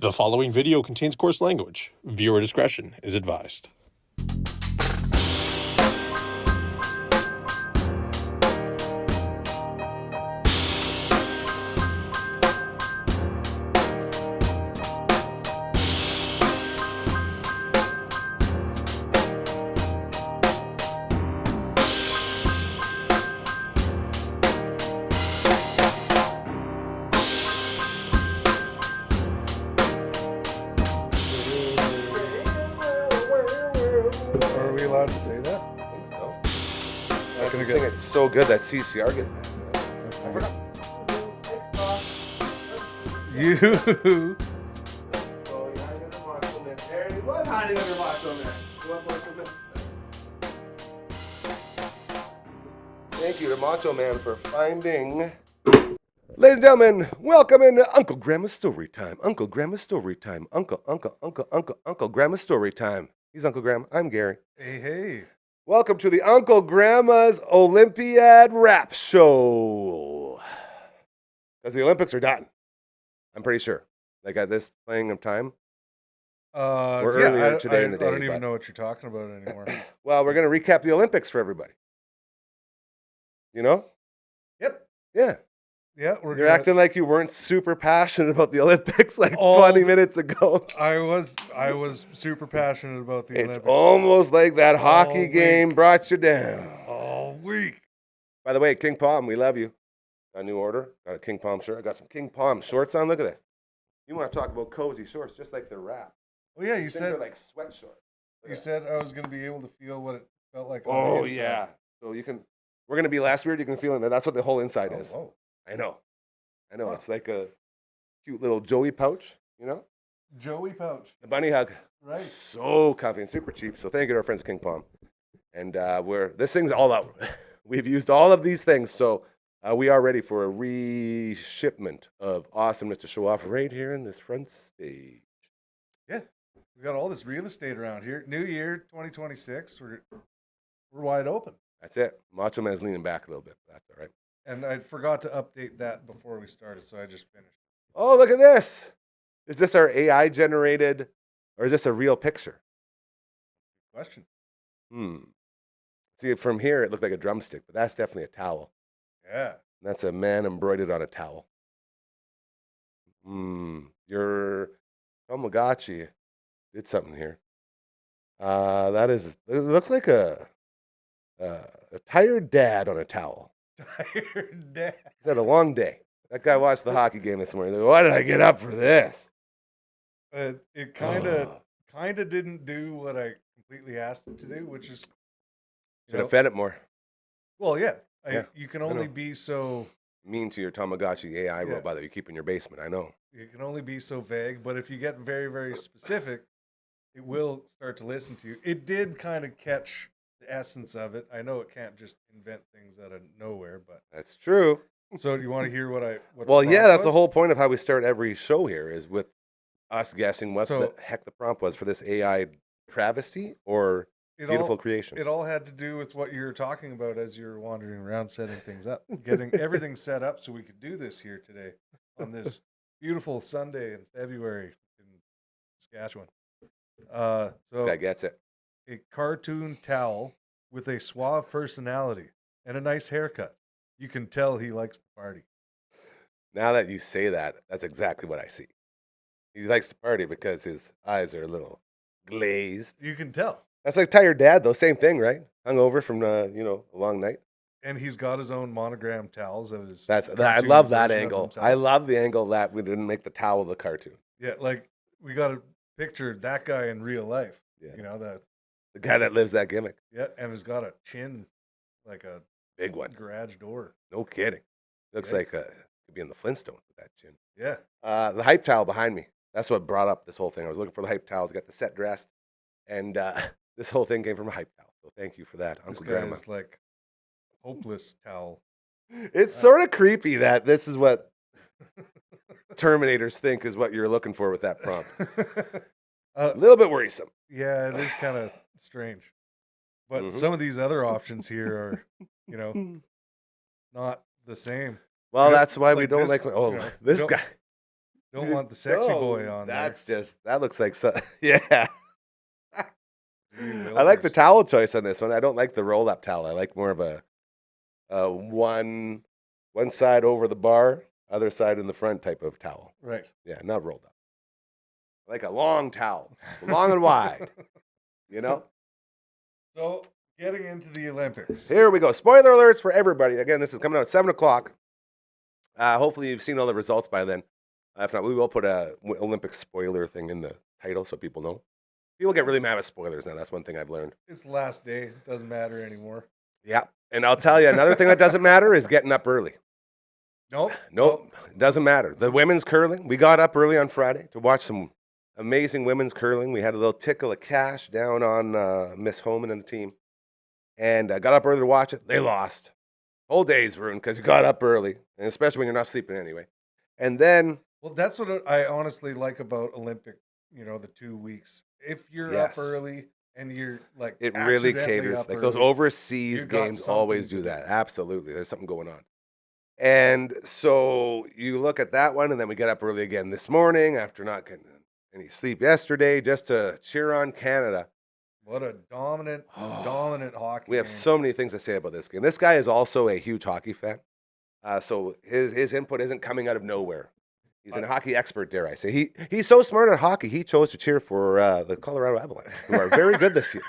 The following video contains coarse language. Viewer discretion is advised. Are we allowed to say that? I think so. I can sing it so good that CCR get You. There he was hiding under Macho Man. Thank you to Macho Man for finding. Ladies and gentlemen, welcome into Uncle Gramma's story time. Uncle Gramma's story time. Uncle Gramma's story time. He's Uncle Gramma. I'm Gary. Hey. Welcome to the Uncle Gramma's Olympiad rap show. Because the Olympics are done. I'm pretty sure. They got this playing of time. We're earlier today in the day. I don't even know what you're talking about anymore. Well, we're going to recap the Olympics for everybody. You know? Yep. Yeah. Yeah, You're acting like you weren't super passionate about the Olympics like 20 minutes ago. I was super passionate about the Olympics. It's almost like that hockey game brought you down. All week. By the way, King Palm, we love you. Got a new order. Got a King Palm shirt. I got some King Palm shorts on. Look at this. You want to talk about cozy shorts, just like the wrap. Oh yeah, These things are like sweat shorts. You said I was going to be able to feel what it felt like. Oh yeah. So you can. We're going to be last weird. You can feel it. That's what the whole inside is. Oh. I know. It's like a cute little Joey pouch, you know? Joey pouch. The bunny hug. Right. So comfy and super cheap. So thank you to our friends at King Palm. And this thing's all out. We've used all of these things. So we are ready for a reshipment of awesomeness to show off right here in this front stage. Yeah. We got all this real estate around here. New year, 2026. We're wide open. That's it. Macho Man's leaning back a little bit. But that's all right. And I forgot to update that before we started, so I just finished. Oh, look at this. Is this our AI generated, or is this a real picture? Question. See, from here, it looked like a drumstick, but that's definitely a towel. Yeah. That's a man embroidered on a towel. Your Tamagotchi did something here. It looks like a tired dad on a towel. Tired dad. He's had a long day. That guy watched the hockey game this morning. Like, why did I get up for this? It kind of didn't do what I completely asked it to do, which is Should have fed it more. Well, yeah. Yeah, you can only be so mean to your Tamagotchi AI robot that you keep in your basement. I know. You can only be so vague, but if you get very, very specific, it will start to listen to you. It did kind of catch the essence of it. I know it can't just invent things out of nowhere, but that's true. So do you want to hear what Well, yeah, that's the whole point of how we start every show here is with us guessing what the heck the prompt was for this AI travesty or beautiful creation. It all had to do with what you were talking about as you were wandering around setting things up, getting everything set up so we could do this here today on this beautiful Sunday in February in Saskatchewan. This guy gets it. A cartoon towel with a suave personality and a nice haircut. You can tell he likes to party. Now that you say that, that's exactly what I see. He likes to party because his eyes are a little glazed. You can tell. That's like tired dad, though. Same thing, right? Hungover from a long night. And he's got his own monogram towels of his. I love that angle. I love the angle that we didn't make the towel the cartoon. Yeah, like we got to picture that guy in real life. Yeah. You know the guy that lives that gimmick. Yeah, and has got a chin like a big one. Garage door. No kidding. Looks like could be in the Flintstones with that chin. Yeah. The hype towel behind me. That's what brought up this whole thing. I was looking for the hype towel to get the set dressed, and this whole thing came from a hype towel. So thank you for that, Uncle Gramma. This guy is like hopeless towel. It's sort of creepy that this is what Terminators think is what you're looking for with that prompt. A little bit worrisome. Yeah, it is kind of strange. But some of these other options here are, not the same. Well, that's why we don't this, like. Oh, this guy. Don't want the sexy boy on That's that looks like yeah. there. Gee I like the willikers. towel choice on this one. I don't like the roll up towel. I like more of a one side over the bar, other side in the front type of towel. Right. Yeah, not rolled up. I like a long towel, long and wide. You know. So, getting into the Olympics. Here we go. Spoiler alerts for everybody. Again, this is coming out at 7:00. Hopefully, you've seen all the results by then. If not, we will put a Olympic spoiler thing in the title so people know. People get really mad at spoilers now. That's one thing I've learned. It's the last day. It doesn't matter anymore. Yeah. And I'll tell you, another thing that doesn't matter is getting up early. Nope. Nope. It doesn't matter. The women's curling, we got up early on Friday to watch some amazing women's curling. We had a little tickle of cash down on Miss Homan and the team. And got up early to watch it. They lost. Whole day's ruined because you got up early, and especially when you're not sleeping anyway. And then... Well, that's what I honestly like about Olympic, the 2 weeks. If you're up Yes. early and you're like... It really accidentally caters. up Like those early, overseas you got games something always to do do. that. Absolutely. There's something going on. And so you look at that one, and then we get up early again this morning after not getting any sleep yesterday just to cheer on Canada. What a dominant hockey We have game. so many things to say about this game. This guy is also a huge hockey fan. So his input isn't coming out of nowhere. He's a hockey expert, dare I say. He's so smart at hockey, he chose to cheer for the Colorado Avalanche, who are very good this year,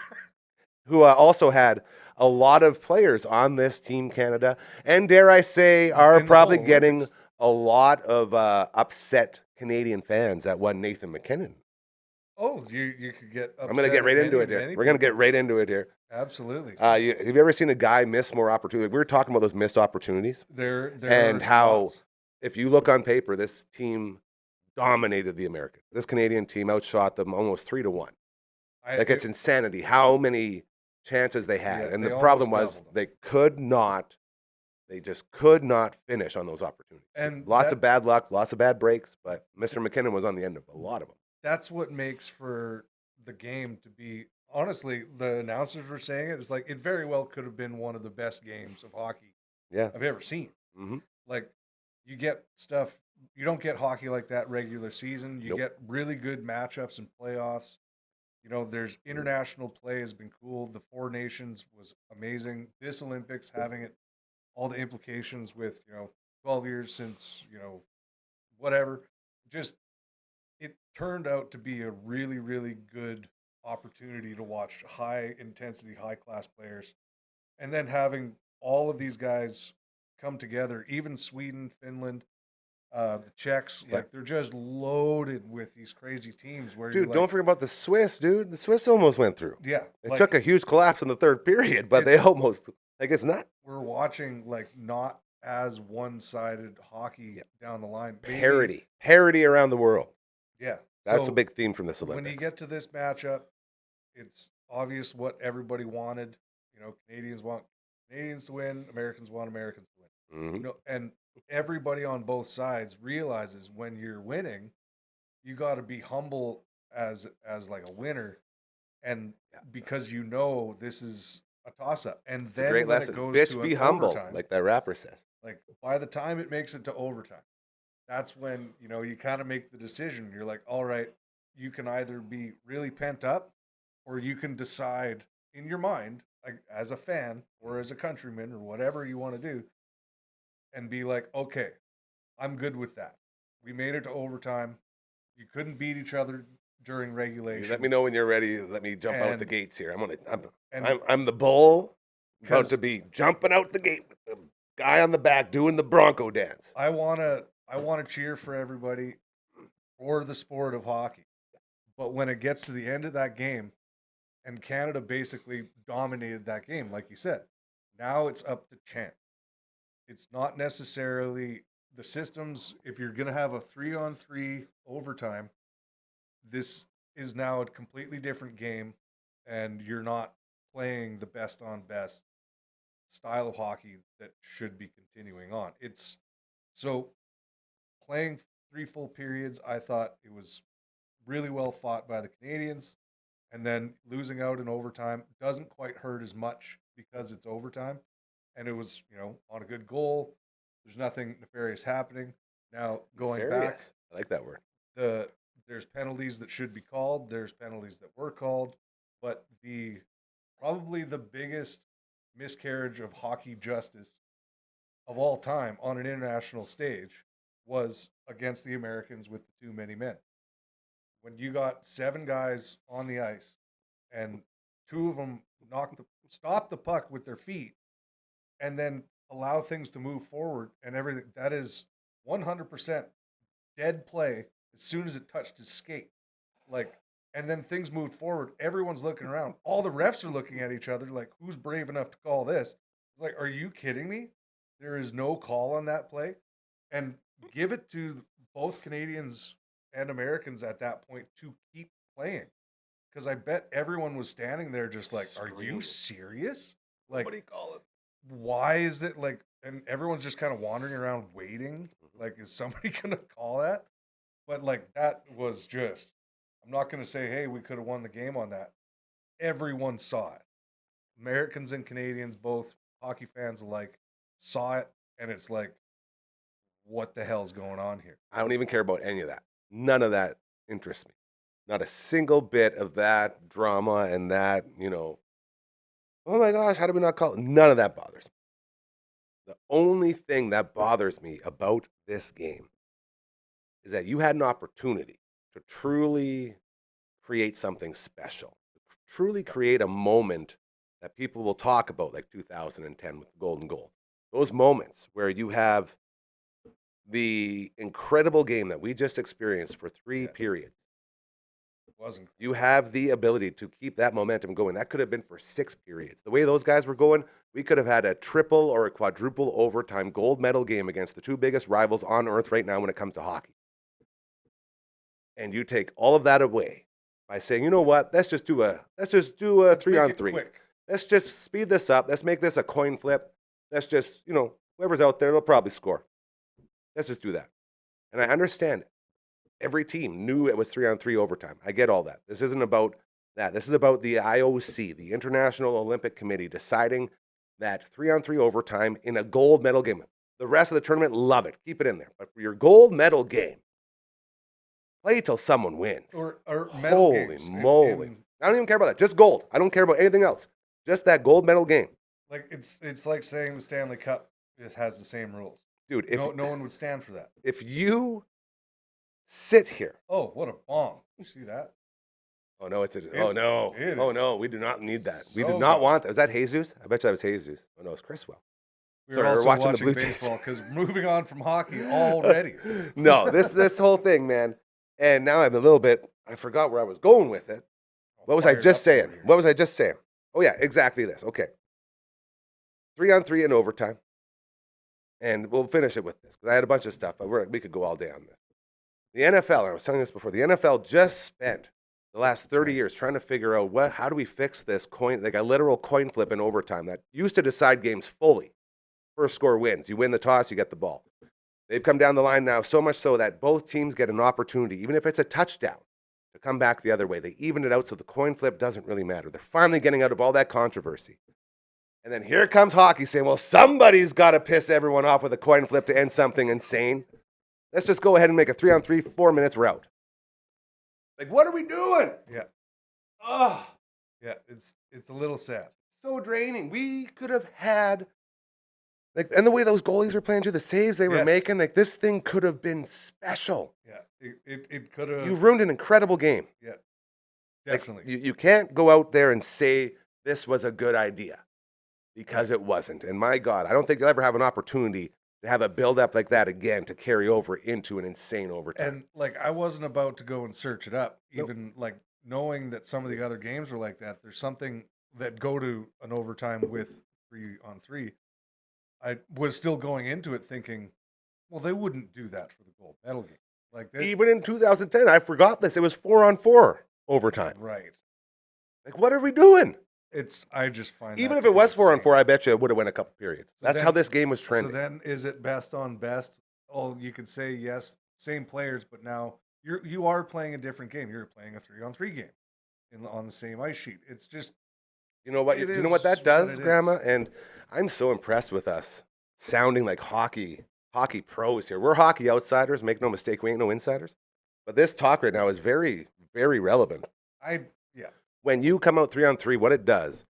who also had a lot of players on this Team Canada, and dare I say, are In the probably whole getting Olympics. a lot of upset Canadian fans that won Nathan McKinnon. Oh, you could get upset. I'm going to get right at into it many here. We're going to get right into it here. Absolutely. Have you ever seen a guy miss more opportunities? We were talking about those missed opportunities. There And are how, spots. if you look on paper, this team dominated the Americans. This Canadian team outshot them almost 3-1. Like, it's insanity how many chances they had. Yeah, And they the problem almost was doubled they just could not finish on those opportunities. And Lots of bad luck, lots of bad breaks, but Mr. McKinnon was on the end of a lot of them. That's what makes for the game to be. Honestly, the announcers were saying it. It's like it very well could have been one of the best games of hockey Yeah. I've ever seen. Mm-hmm. Like, you get stuff. You don't get hockey like that regular season. You Nope. get really good matchups and playoffs. There's international play has been cool. The Four Nations was amazing. This Olympics, having it, all the implications with 12 years since whatever, just it turned out to be a really, really good opportunity to watch high intensity, high class players, and then having all of these guys come together. Even Sweden, Finland, the Czechs, Yeah. like they're just loaded with these crazy teams. Where Dude, you're don't like, forget about the Swiss, dude. The Swiss almost went through. yeah, It like, took a huge collapse in the third period, but they It's- almost, it's not we're watching like not as one-sided hockey down the line. Maybe- parity around the world. Yeah, That's so a big theme from this Olympics. when you get to this matchup, it's obvious what everybody wanted. Canadians want Canadians to win. Americans want Americans to win. Mhm. And everybody on both sides realizes when you're winning, you got to be humble as like a winner, and because this is a toss up, and It's a then great when lesson. it goes Bitch, to be an humble, overtime, like that rapper says. like by the time it makes it to overtime, that's when you kind of make the decision. You're like, all right, you can either be really pent up, or you can decide in your mind, like as a fan or as a countryman or whatever you want to do, and be like, okay, I'm good with that. We made it to overtime. You couldn't beat each other during You regulation. let me know when you're ready. Let me jump out the And- gates here. and I'm the bull, about 'cause to be jumping out the gate with the guy on the back doing the Bronco dance. I wanna cheer for everybody for the sport of hockey. But when it gets to the end of that game, and Canada basically dominated that game, like you said, now it's up to chance. It's not necessarily the systems. If you're gonna have a 3-on-3 overtime, this is now a completely different game, and you're not playing the best on best style of hockey that should be continuing on. It's so playing 3 full periods, I thought it was really well fought by the Canadians, and then losing out in overtime doesn't quite hurt as much because it's overtime, and it was on a good goal. There's nothing nefarious happening. Now going back, Nefarious. I like that word. There's penalties that should be called. There's penalties that were called, but probably the biggest miscarriage of hockey justice of all time on an international stage was against the Americans with the too many men. When you got 7 guys on the ice and 2 of them stop the puck with their feet and then allow things to move forward and everything, that is 100% dead play as soon as it touched his skate. Like, and then things moved forward. Everyone's looking around. All the refs are looking at each other like, who's brave enough to call this? It's like, are you kidding me? There is no call on that play. And give it to both Canadians and Americans at that point to keep playing. Because I bet everyone was standing there just like, are you serious? Like, What do you call it? why is it like, and everyone's just kind of wandering around waiting. Like, is somebody going to call that? But like, that was just, I'm not going to say, hey, we could have won the game on that. Everyone saw it. Americans and Canadians, both hockey fans alike, saw it. And it's like, what the hell's going on here? I don't even care about any of that. None of that interests me. Not a single bit of that drama and that, oh my gosh, how did we not call it? None of that bothers me. The only thing that bothers me about this game is that you had an opportunity to truly create something special, to truly create a moment that people will talk about, like 2010 with the golden goal. Those moments where you have the incredible game that we just experienced for 3 periods. Wasn't. You have the ability to keep that momentum going. That could have been for 6 periods. The way those guys were going, we could have had a triple or a quadruple overtime gold medal game against the 2 biggest rivals on earth right now when it comes to hockey. And you take all of that away by saying, you know what, let's just do a 3-on-3. Let's just speed this up. Let's make this a coin flip. Let's just, whoever's out there, they'll probably score. Let's just do that. And I understand every team knew it was 3-on-3 overtime. I get all that. This isn't about that. This is about the IOC, the International Olympic Committee, deciding that 3-on-3 overtime in a gold medal game. The rest of the tournament, love it. Keep it in there. But for your gold medal game, play till someone wins. Or medal Holy games. moly. I don't even care about that. Just gold. I don't care about anything else. Just that gold medal game. Like, it's like saying the Stanley Cup, it has the same rules. Dude, no one would stand for that. If you sit here. Oh, what a bomb. You see that? Oh, no, no, we do not need that. We do So not good. want that. Was that Jesus? I bet you that was Jesus. Oh, no, it's Chriswell. We're Sorry, also we're watching the Blue Jays. baseball because moving on from hockey already. No, this whole thing, man. And now I'm a little bit, I forgot where I was going with it. What was I Fired just up saying? over here. What was I just saying? Oh, yeah, exactly this. Okay. 3-on-3 in overtime. And we'll finish it with this because I had a bunch of stuff, but we could go all day on this. The NFL, I was telling this before, the NFL just spent the last 30 years trying to figure out how do we fix this coin, like a literal coin flip in overtime that used to decide games fully. First score wins. You win the toss, you get the ball. They've come down the line now so much so that both teams get an opportunity, even if it's a touchdown, to come back the other way. They even it out so the coin flip doesn't really matter. They're finally getting out of all that controversy. And then here comes hockey saying, well, somebody's got to piss everyone off with a coin flip to end something insane. Let's just go ahead and make a 3-on-3, 4 minutes, we're out. Like, what are we doing? Yeah. Oh, Yeah, it's a little sad. so draining. We could have had, and the way those goalies were playing too, the saves they were Yes. making, this thing could have been special. Yeah, it could have. You've ruined an incredible game. Yeah, Like, definitely. you can't go out there and say this was a good idea because it wasn't. And my God, I don't think you'll ever have an opportunity to have a build-up like that again to carry over into an insane overtime. And like, I wasn't about to go and search it up, Nope. even like knowing that some of the other games were like that. There's something that go to an overtime with 3-on-3. I was still going into it thinking, well, they wouldn't do that for the gold medal game. Like, Even in 2010, I forgot this. It was 4-on-4 overtime. right? Like, what are we doing? I just find Even that if to it be was insane. 4-on-4, I bet you it would have went a couple periods. So That's then- how this game was trending. So then, is it best on best? Oh, you could say yes, same players, but now you are playing a different game. You're playing a 3-on-3 game on the same ice sheet. It's just You know what? It Do you know what is that what does, it Grandma? is. And I'm so impressed with us sounding like hockey hockey pros here. We're hockey outsiders. Make no mistake, we ain't no insiders. But this talk right now is very, very relevant. Yeah. When you come out 3-on-3, what it does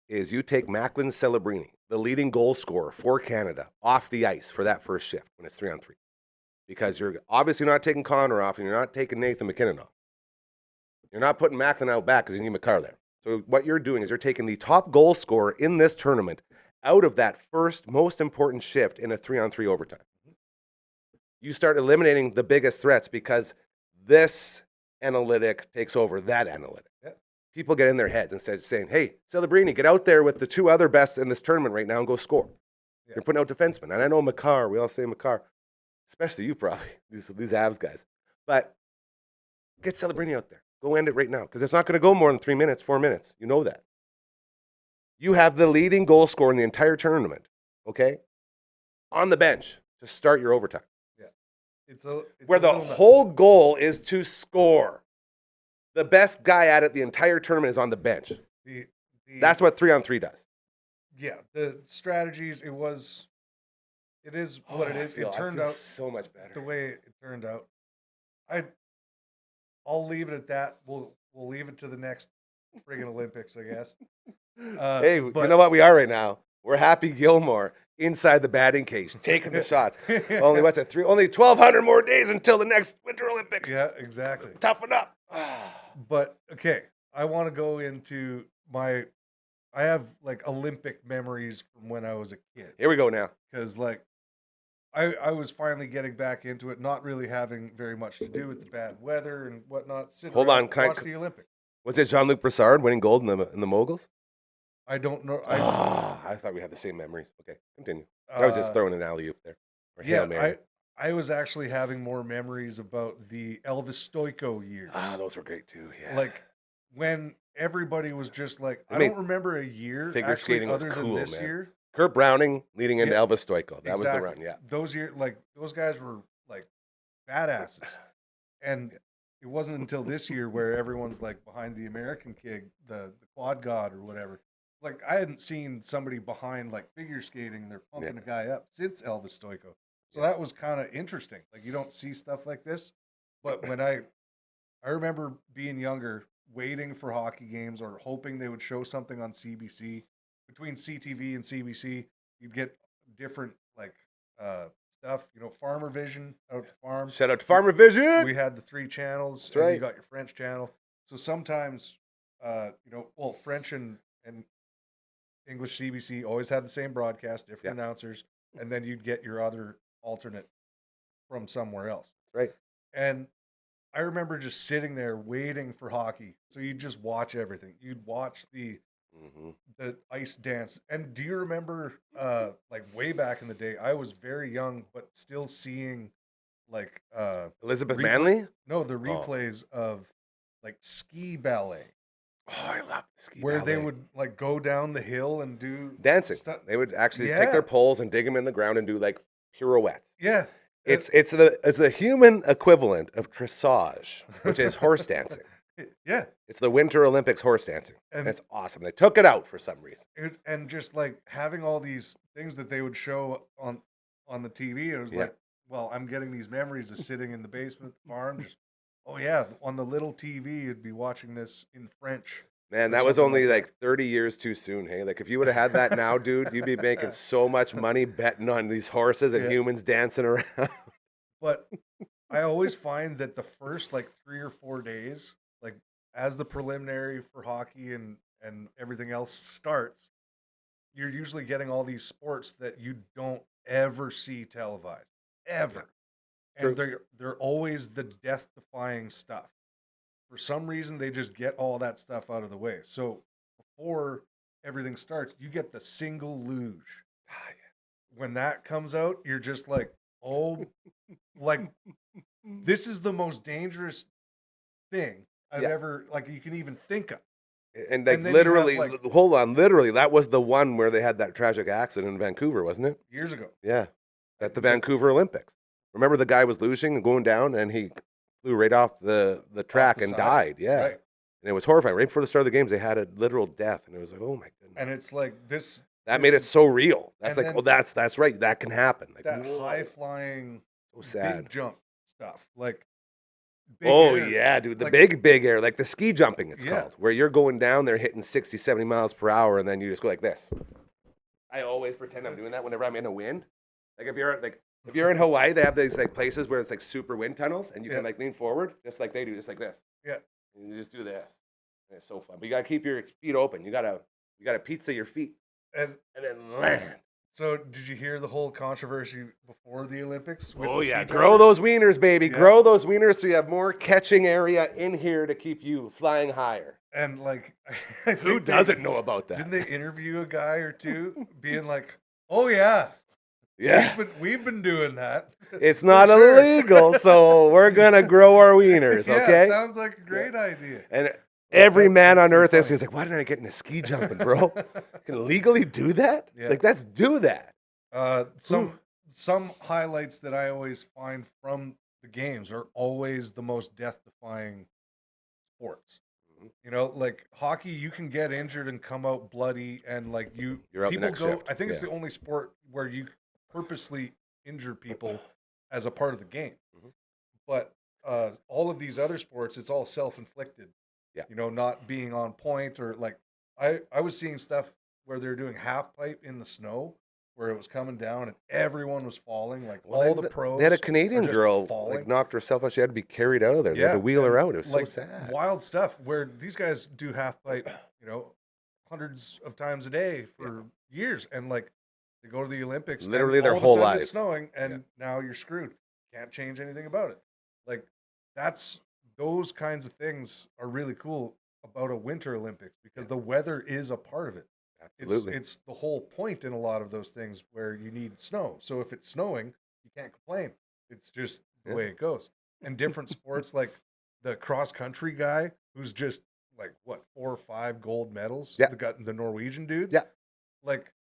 is you take Macklin Celebrini, the leading goal scorer for Canada, off the ice for that first shift when it's 3-on-3. Because you're obviously not taking Connor off and you're not taking Nathan McKinnon off. You're not putting Macklin out back because you need McCarr there. So what you're doing is you're taking the top goal scorer in this tournament out of that first most important shift in a 3-on-3 overtime. You start eliminating the biggest threats because this analytic takes over that analytic. Yep. People get in their heads instead of saying, hey, Celebrini, get out there with the two other best in this tournament right now and go score. Yeah. You're putting out defensemen. And I know McCarr, we all say McCarr, especially you probably, these Avs guys. But get Celebrini out there. Go end it right now because it's not going to go more than 3 minutes, 4 minutes. You know that. You have the leading goal scorer in the entire tournament, okay, on the bench to start your overtime. Yeah. It's where the whole goal is to score. The best guy at it the entire tournament is on the bench. That's what 3-on-3 does. Yeah, the strategies, it is what it is. It turned out so much better. The way it turned out. I'll leave it at that. We'll leave it to the next friggin' Olympics, I guess. Hey, you know what we are right now? We're Happy Gilmore inside the batting cage, taking the shots. Only 1,200 more days until the next Winter Olympics. Yeah, exactly. Toughen up. But okay, I want to go into I have like Olympic memories from when I was a kid. Here we go now. Because like I was finally getting back into it, not really having very much to do with the bad weather and whatnot. Hold on, watch the Olympics. Was it Jean-Luc Brassard winning gold in the moguls? I don't know. I thought we had the same memories. Okay, continue. I was just throwing an alley-oop there. Or Hail Mary. I was actually having more memories about the Elvis Stoico years. Those were great too. Yeah, like when everybody was just like, I don't remember a year figure skating was other cool, than this man. Year. Kurt Browning leading into Elvis Stoico. That was the run. Yeah, those years, like those guys were like badasses, and it wasn't until this year where everyone's like behind the American kid, the quad god or whatever. Like I hadn't seen somebody behind like figure skating, they're pumping a guy up since Elvis Stoico. So that was kind of interesting. Like you don't see stuff like this. But when I remember being younger, waiting for hockey games or hoping they would show something on CBC. Between CTV and CBC, you'd get different like stuff, Farmer Vision out to farm. Shout out to Farmer Vision. We had the 3 channels. That's right. You got your French channel. So sometimes French and English CBC always had the same broadcast, different announcers, and then you'd get your other alternate from somewhere else. Right. And I remember just sitting there waiting for hockey. So you'd just watch everything. You'd watch the ice dance. And do you remember like way back in the day, I was very young, but still seeing like Elizabeth Manley? No, the replays of like ski ballet. Oh, I love the ski where ballet. They would like go down the hill and do dancing. They would actually take their poles and dig them in the ground and do like pirouettes. Yeah. It's the human equivalent of dressage, which is horse dancing. Yeah. It's the Winter Olympics horse dancing. And it's awesome. They took it out for some reason. And just like having all these things that they would show on the TV, it was like, well, I'm getting these memories of sitting in the basement farm, just on the little TV, you'd be watching this in French. Man, that was only like 30 years too soon, hey? Like, if you would have had that now, dude, you'd be making so much money betting on these horses and humans dancing around. But I always find that the first, like, 3 or 4 days, like, as the preliminary for hockey and everything else starts, you're usually getting all these sports that you don't ever see televised. Ever. And they're always the death-defying stuff. For some reason, they just get all that stuff out of the way. So before everything starts, you get the single luge. When that comes out, you're just like, oh, like, this is the most dangerous thing I've ever, like, you can even think of. And like, literally, hold on, literally, that was the one where they had that tragic accident in Vancouver, wasn't it? Years ago. Yeah, at the Vancouver Olympics. Remember the guy was losing and going down, and he flew right off the track and died. Yeah. Right. And it was horrifying. Right before the start of the games, they had a literal death. And it was like, oh, my goodness. And it's like this. That made it so real. That's and like, then- oh, that's right. That can happen. Like, that whoa, high flying, so sad. big jump stuff. Like, big Oh, air. yeah, dude. The Like- big air, like the ski jumping, it's Yeah. called, where you're going down there hitting 60, 70 miles per hour, and then you just go like this. I always pretend I'm doing that whenever I'm in a wind. Like if you're in Hawaii, they have these like places where it's like super wind tunnels, and you can Yeah. like lean forward, just like they do, just like this. Yeah. And you just do this. And it's so fun. But you gotta keep your feet open. You gotta pizza your feet And and then land. so, did you hear the whole controversy before the Olympics? with Oh the yeah, ski grow jumpers? those wieners, baby. Yeah. Grow those wieners so you have more catching area in here to keep you flying higher. And like, I Who think doesn't know about that? Didn't they interview a guy or two being like, "Oh yeah, Yeah. we've been doing that." It's not sure. illegal, so we're gonna grow our wieners, Yeah, okay? it sounds like a great idea. And every that- man that's on pretty earth is funny. he's like, why didn't I get into ski jumping, bro? Can legally do that? Yeah. Like, let's do that. Some highlights that I always find from the games are always the most death-defying sports. Mhm. You know, like hockey, you can get injured and come out bloody, and like You're out the people next go. shift. I think it's Yeah. the only sport where you purposely injure people as a part of the game. Mhm. But all of these other sports, it's all self-inflicted. Yeah. You know, not being on point, or like I was seeing stuff where they're doing half pipe in the snow, where it was coming down and everyone was falling. Like Well, all they- the pros. They had a are Canadian just girl falling. like knocked herself out. She had to be carried out of there. They had to wheel her and, out. It was like, so sad. wild stuff where these guys do half pipe, you know, hundreds of times a day for years, and like they go to the Olympics, and Literally their all of a whole sudden lives. It's snowing, and now you're screwed. Can't change anything about it. Like those kinds of things are really cool about a Winter Olympics, because the weather is a part of it. Absolutely. It's the whole point in a lot of those things where you need snow. So if it's snowing, you can't complain. It's just the Yeah. way it goes. And different sports, like the cross country guy who's just like what 4 or 5 gold medals. Yeah. The Norwegian dude. Yeah. Like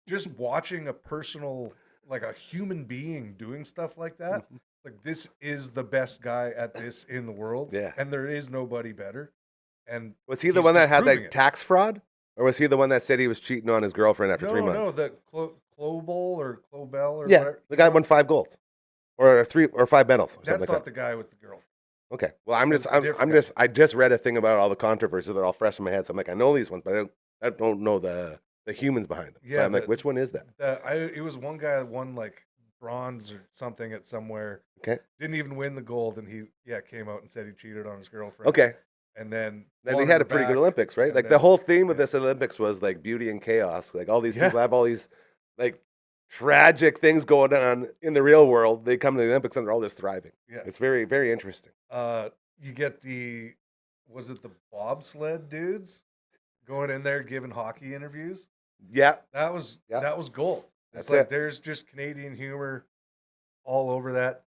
just watching a personal, like a human being doing stuff like that. Mhm. Like this is the best guy at this in the world. Yeah. And there is nobody better. And Was he the he's one that just had proving like it. tax fraud? Or was he the one that said he was cheating on his girlfriend after 3 months? No, the Clobel or Clobel or Yeah, whatever. the guy won 5 golds. Or 3 or 5 medals. Or something That's like not that. the guy with the girl. Okay. Well, I'm That's just, a I'm different just, I just read a thing about all the controversies that are all fresh in my head. So I'm like, I know these ones, but I don't know the humans behind them. So Yeah, I'm like, the- which one is that? It was one guy that won like bronze or something at somewhere. Okay. Didn't even win the gold, and he came out and said he cheated on his girlfriend. Okay. And then Then he wanted had her a pretty back. good Olympics, right? and Like the then- whole theme of yeah. this Olympics was like beauty and chaos. Like all these Yeah. people have all these like tragic things going on in the real world. They come to the Olympics and they're all just thriving. Yeah. It's very, very interesting. You get was it the bobsled dudes going in there giving hockey interviews? Yeah. That was gold. It's That's like it. there's just Canadian humor all over that.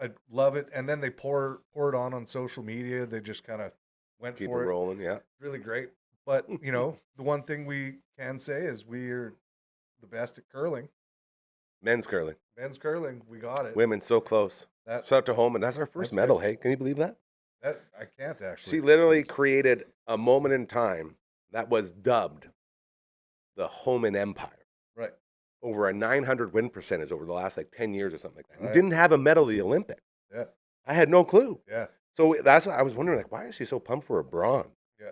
I love it. And then they pour it on social media. They just kind of went Keep it for it. rolling. Yeah. Really great. But you know, the one thing we can say is we are the best at curling. Men's curling. Men's curling, we got it. Women so close. That Shout out to home, and that's our first That's medal. Hey, can you believe that? I can't actually. She literally created a moment in time that was dubbed the Homan Empire. Right. Over a 900 win percentage over the last like 10 years or something like that. And Right. didn't have a medal at the Olympics. Yeah. I had no clue. Yeah. So that's why I was wondering, like, why is she so pumped for a bronze? Yeah.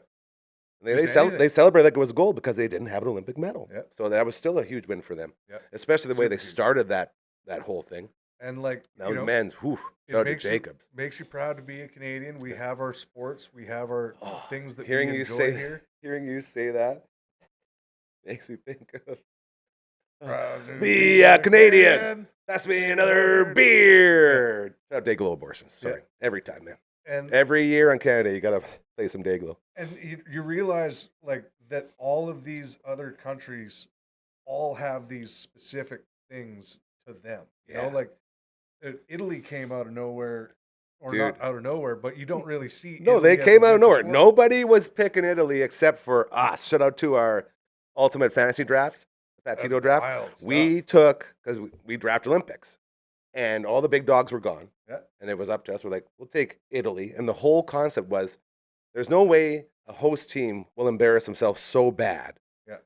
And they Just anything. they celebrate like it was gold because they didn't have an Olympic medal. Yeah. So that was still a huge win for them. Yeah. Especially the way they Super huge. started that whole thing. And like That you was know, men's. Whew. it Shout out to makes you- Jacobs. makes you proud to be a Canadian. We have our sports. We have our Oh, things that hearing we you enjoy say here. hearing you say that makes me think of Proud to be a Canadian. That's me another beer. Shout out Dayglow abortions. Sorry. Every time, man. And Every year on Canada, you gotta play some Dayglow. and you realize like that all of these other countries all have these specific things to them. You know, Yeah. like Italy came out of nowhere, or Dude. not out of nowhere, but you don't really see. No, Italy they as came a out of winter nowhere. sport. Nobody was picking Italy except for us. Shout out to our ultimate fantasy draft, the That's Fatito draft. wild stuff. We took, because we draft Olympics, and all the big dogs were gone. Yeah. And it was up to us. We're like, we'll take Italy. And the whole concept was there's no way a host team will embarrass themselves so bad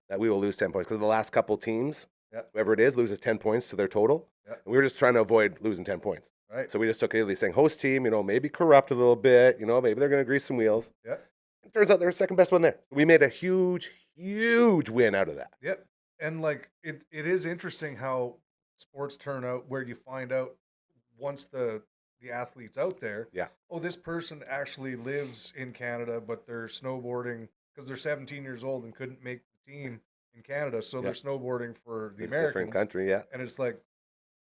that we will lose 10 points because the last couple teams, Yeah. whoever it is, loses 10 points to their total. Yeah. And we were just trying to avoid losing 10 points. Right. So we just took Italy saying host team, maybe corrupt a little bit, maybe they're going to grease some wheels. Yeah. It turns out they're the second best one there. We made a huge, huge win out of that. Yep. And like it is interesting how sports turn out where you find out once the athlete's out there. Yeah. Oh, this person actually lives in Canada, but they're snowboarding because they're 17 years old and couldn't make the team in Canada, so they're snowboarding for the It's Americans. different country, yeah. And it's like,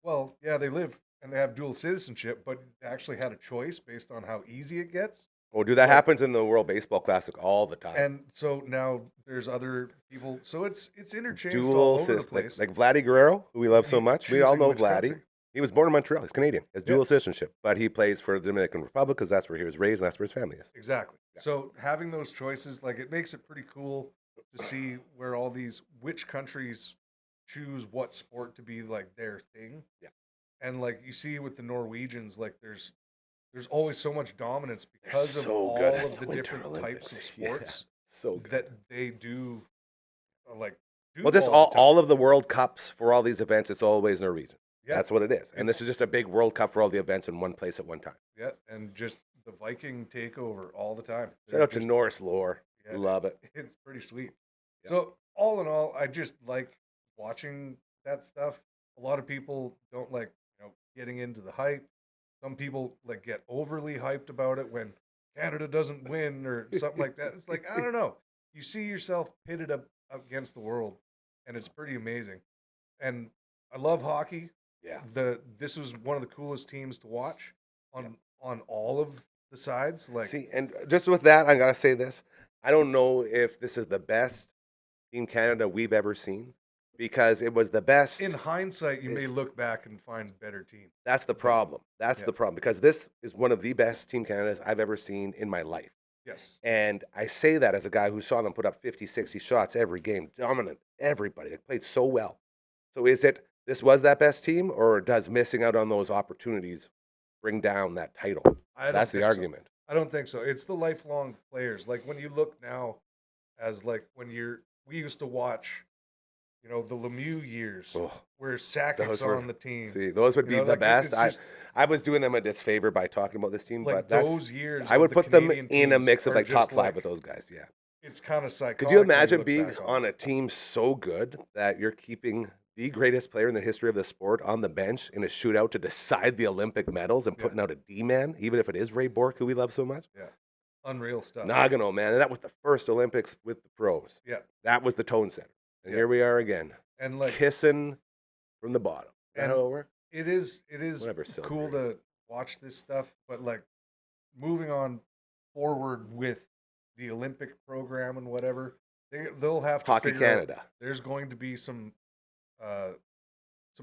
well, yeah, they live and they have dual citizenship, but they actually had a choice based on how easy it gets. Oh, dude, that happens in the World Baseball Classic all the time. And so now there's other people. So it's interchanged all Dual over the citizen, place. like Vladdy Guerrero, who we love so much. We all Choosing know which Vladdy. country. He was born in Montreal. He's Canadian. He has dual Yeah. citizenship, but he plays for the Dominican Republic because that's where he was raised and that's where his family is. Exactly. Yeah. So having those choices, like it makes it pretty cool to see where which countries choose what sport to be like their thing. Yeah. And like you see with the Norwegians, like there's always so much dominance because of so all good at of the the Winter different types of Olympics. Yeah. sports So good. that they do. Do Well, just all the time. all of the World Cups for all these events, it's always Norwegian. Yeah. That's what it is. And this It's- is just a big World Cup for all the events in one place at one time. Yeah, and just the Viking takeover all the time. Shout They're out to just- Norse lore. yeah, Love it. It's pretty sweet. Yeah. So all in all, I just like watching that stuff. A lot of people don't like, getting into the hype. Some people like get overly hyped about it when Canada doesn't win or something like that. It's like, I don't know. You see yourself pitted up against the world, and it's pretty amazing. And I love hockey. Yeah. This was one of the coolest teams to watch on all of the sides. Like, See, and just with that, I gotta say this. I don't know if this is the best Team Canada we've ever seen because it was the best. in hindsight, you may It's- look back and find better team. That's the problem. That's Yeah. the problem because this is one of the best Team Canadas I've ever seen in my life. Yes. And I say that as a guy who saw them put up 50, 60 shots every game, dominant, everybody. They played so well. So is it this was that best team, or does missing out on those opportunities bring down that title? I don't That's the think so. argument. I don't think so. It's the lifelong players. Like when you look now, as like we used to watch, the Lemieux years Oh, where Sakic's those were- on the team. see, those would be the like, best. it's just- I was doing them a disfavor by talking about this team, like but that's, those years. I would of the put them Canadian in a teams mix of are like top just, five with those guys. Yeah. It's kind of psychotic. Could you when imagine look being back on a team so good that you're keeping the greatest player in the history of the sport on the bench in a shootout to decide the Olympic medals and Yeah. putting out a D-man, even if it is Ray Bork, who we love so much? Unreal stuff. Nagano, man. And that was the first Olympics with the pros. Yeah. That was the tone setter. And Yeah. here we are again, And like kissing from the bottom. Is that And- how it works? it is Whatever silver cool is. to watch this stuff, but like moving on forward with the Olympic program and whatever, they'll have to Hockey figure out- Canada. there's going to be some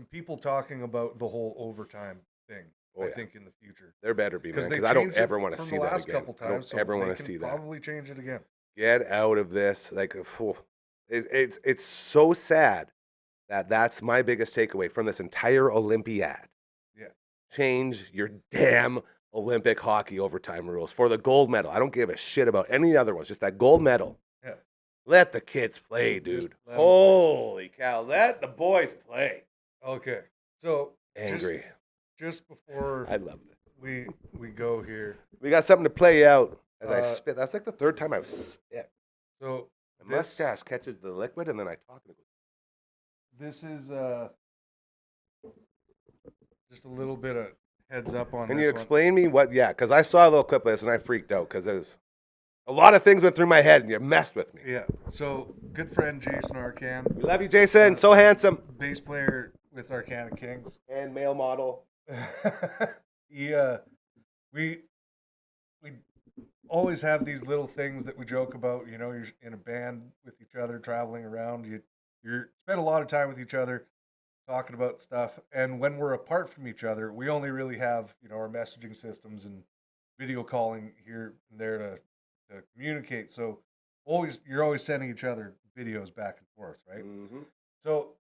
people talking about the whole overtime thing. Oh, I yeah. think in the future There better be, man, they because I don't changed it ever want to from see the that last again. couple I don't times, so ever they want to can see that. Probably change it again. Get out of this. Like, it's so sad that that's my biggest takeaway from this entire Olympiad. Yeah. Change your damn Olympic hockey overtime rules for the gold medal. I don't give a shit about any other ones. Just that gold medal. Yeah. Let the kids play, Just dude. let 'em play. Holy cow. Let the boys play. Okay, so Angry. just before I love this. we go here, We got something to play out as I Uh, spit. That's like the third time I've spit. so The mustache catches the liquid and then I talk. And it goes, this is just a little bit of heads up on Can this you one. explain me what? Yeah, because I saw a little clip of this and I freaked out because there's a lot of things went through my head and you messed with me. Yeah, so good friend Jason Arcana, We love you, Jason. So handsome. bass player with Arcana Kings. And male model. We always have these little things that we joke about. You're in a band with each other, traveling around. You spend a lot of time with each other, talking about stuff. And when we're apart from each other, we only really have our messaging systems and video calling here and there to communicate. So you're always sending each other videos back and forth, right? Mhm. So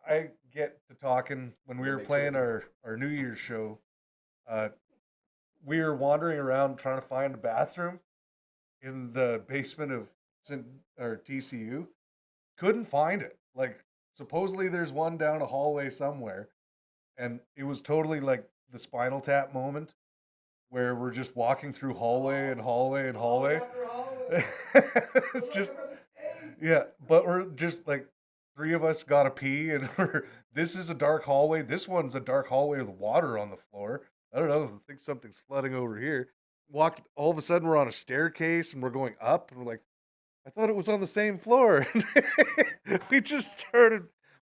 I get to talking when we That were makes playing sense. our New Year's show. We were wandering around trying to find a bathroom in the basement of TCU, couldn't find it. Like, supposedly there's one down a hallway somewhere, and it was totally like the Spinal Tap moment where we're just walking through hallway and hallway and hallway. It's just, yeah, but we're just like, three of us got to pee, and this is a dark hallway. This one's a dark hallway with water on the floor. I don't know. I think something's flooding over here. Walked, all of a sudden we're on a staircase and we're going up, and we're like, I thought it was on the same floor. We just started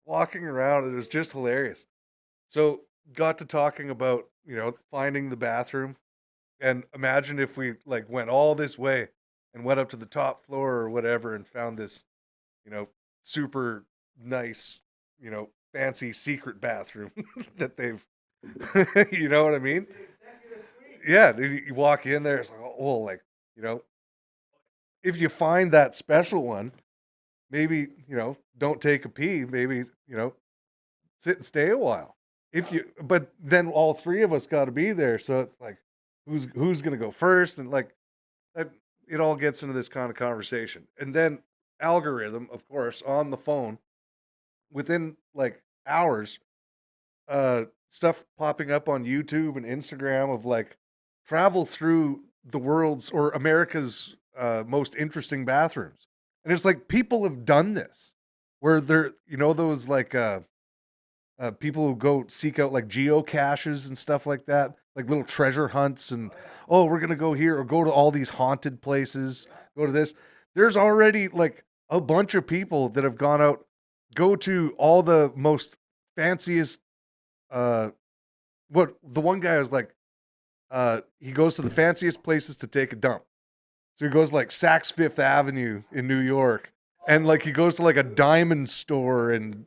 walking around, and it was just hilarious. So got to talking about, finding the bathroom, and imagine if we like went all this way and went up to the top floor or whatever and found this, super nice, fancy secret bathroom that they've, you know what I mean? Yeah, you walk in there, it's like, oh, well, like, if you find that special one, maybe, don't take a pee, maybe, sit and stay a while. But then all three of us got to be there, so it's like, who's gonna go first, and like, that, it all gets into this kind of conversation, and then algorithm, of course, on the phone, within like hours, stuff popping up on YouTube and Instagram of like travel through the world's or America's most interesting bathrooms, and it's like people have done this, where they're those like people who go seek out like geocaches and stuff like that, like little treasure hunts, and oh, we're gonna go here or go to all these haunted places, go to this. There's already like a bunch of people that have gone out, go to all the most fanciest. What the one guy was like, he goes to the fanciest places to take a dump. So he goes like Saks Fifth Avenue in New York, and like he goes to like a diamond store and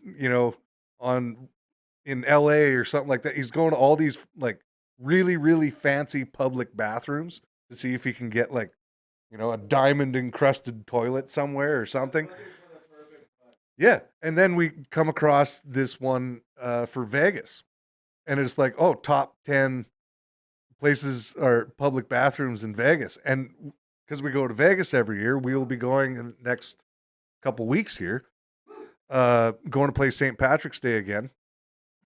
in LA or something like that. He's going to all these like really, really fancy public bathrooms to see if he can get like, a diamond encrusted toilet somewhere or something. Yeah. And then we come across this one for Vegas, and it's like, oh, top 10 places or public bathrooms in Vegas. And because we go to Vegas every year, we will be going in the next couple weeks here, going to play St. Patrick's Day again.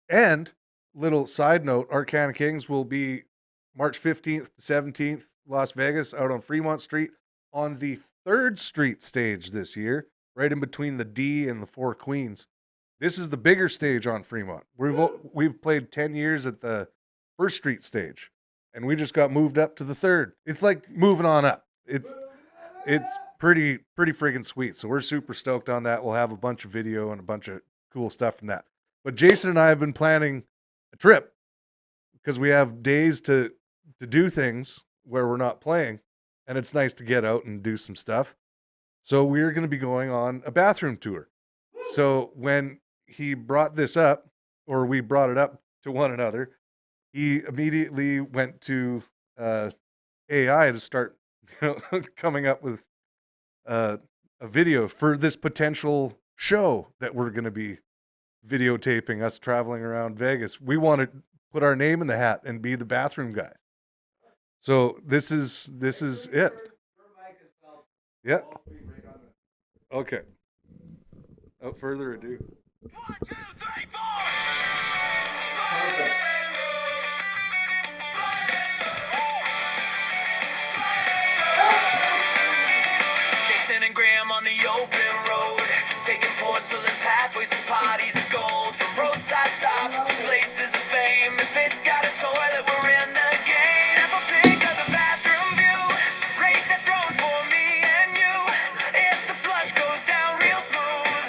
And little side note, Arcana Kings will be March 15th to 17th, Las Vegas, out on Fremont Street on the 3rd Street stage this year, right in between the D and the Four Queens. This is the bigger stage on Fremont. We've played 10 years at the 1st Street stage, and we just got moved up to the 3rd. It's like moving on up. It's pretty friggin' sweet. So we're super stoked on that. We'll have a bunch of video and a bunch of cool stuff from that. But Jason and I have been planning a trip because we have days to do things where we're not playing, and it's nice to get out and do some stuff. So we're going to be going on a bathroom tour. So when he brought this up, or we brought it up to one another, he immediately went to AI to start coming up with a video for this potential show that we're going to be videotaping us traveling around Vegas. We want to put our name in the hat and be the bathroom guy. So this is it. Yeah. Okay. Without further ado. 1, 2, 3, 4. Jason and Graham on the open road, taking porcelain pathways to parties of gold, from roadside stops to places of fame. If it's got a toilet, we're in the game. Snap a pic of the bathroom view, rate that throne for me and you. If the flush goes down real smooth,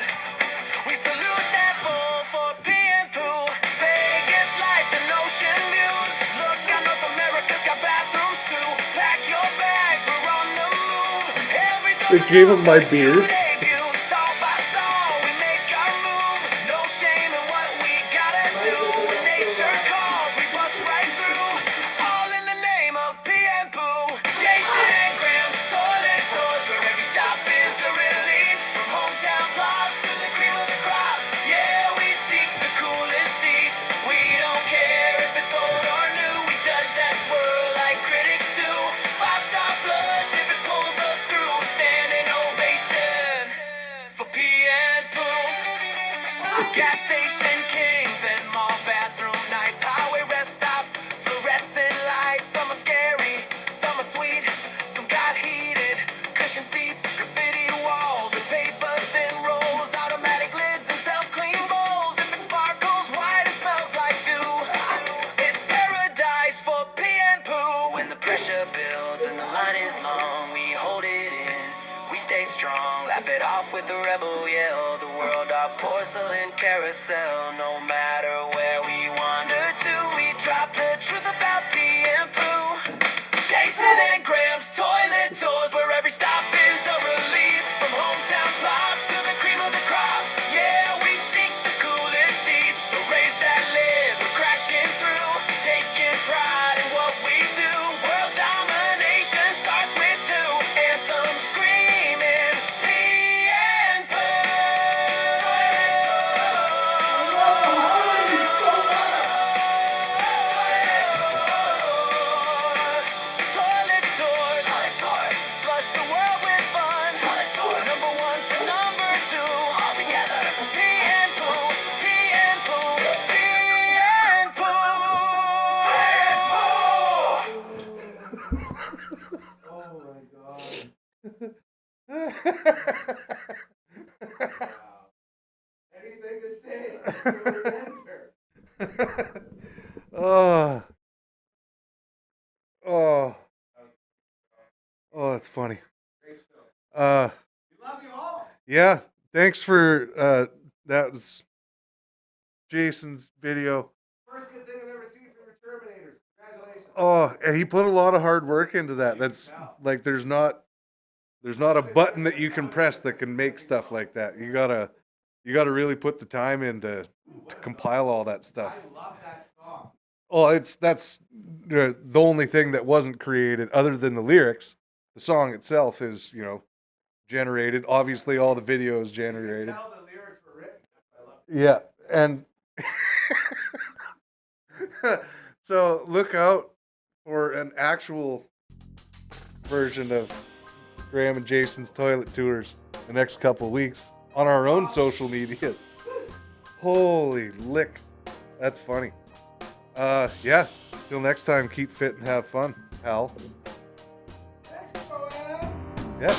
we salute that bowl for pee and poo. Vegas lights and ocean views. Look, I North America's got bathrooms too. Pack your bags, we're on the move. They gave him my beer. Stall by stall, we make our move. No shame in what we gotta do. When nature calls, we bust right through. All in the name of pee and poo. Jason and Graham's toilet tours, where every stop is a relief. From hometown plots to the cream of the crops. Yeah, we seek the coolest seats. We don't care if it's old or new. We judge that swirl like critics do. 5-star flush if it pulls us through. Standing ovation. kitchen seats, graffiti walls, and paper thin rolls, automatic lids and self-clean bowls. If it sparkles white, it smells like dew. It's paradise for pee and poo. When the pressure builds and the line is long, we hold it in, we stay strong, laugh it off with the rebel yell. The world our porcelain carousel. No matter where we wander to, we drop the truth about pee and poo. Jason and Graham's toilet tours, where every stop is a relief. From hometown pops to the cream of the crops, yeah, we seek the coolest seats. So raise that lid, we're crashing through, taking pride in what we do. World domination starts with two. Anthem screaming, pee and Toilet tours, flush the world with fun. Number one for number two, all together. Pee and poo, pee and poo, pee and poo. Anything to say? Oh. Oh. Oh, that's funny. Yeah, thanks for that was Jason's video. First good thing I've ever seen from your Terminators. Congratulations. Oh, and he put a lot of hard work into that. That's like there's not a button that you can press that can make stuff like that. You gotta really put the time in to compile all that stuff. I love that song. Oh, that's the only thing that wasn't created other than the lyrics. The song itself is, generated. Obviously, all the videos generated. Tell the lyrics were written. I love Yeah, and so look out for an actual version of Graham and Jason's toilet tours the next couple of weeks on our own social medias. Holy lick, that's funny. Yeah. Till next time, keep fit and have fun, pal. Thanks, Joanne. Yeah.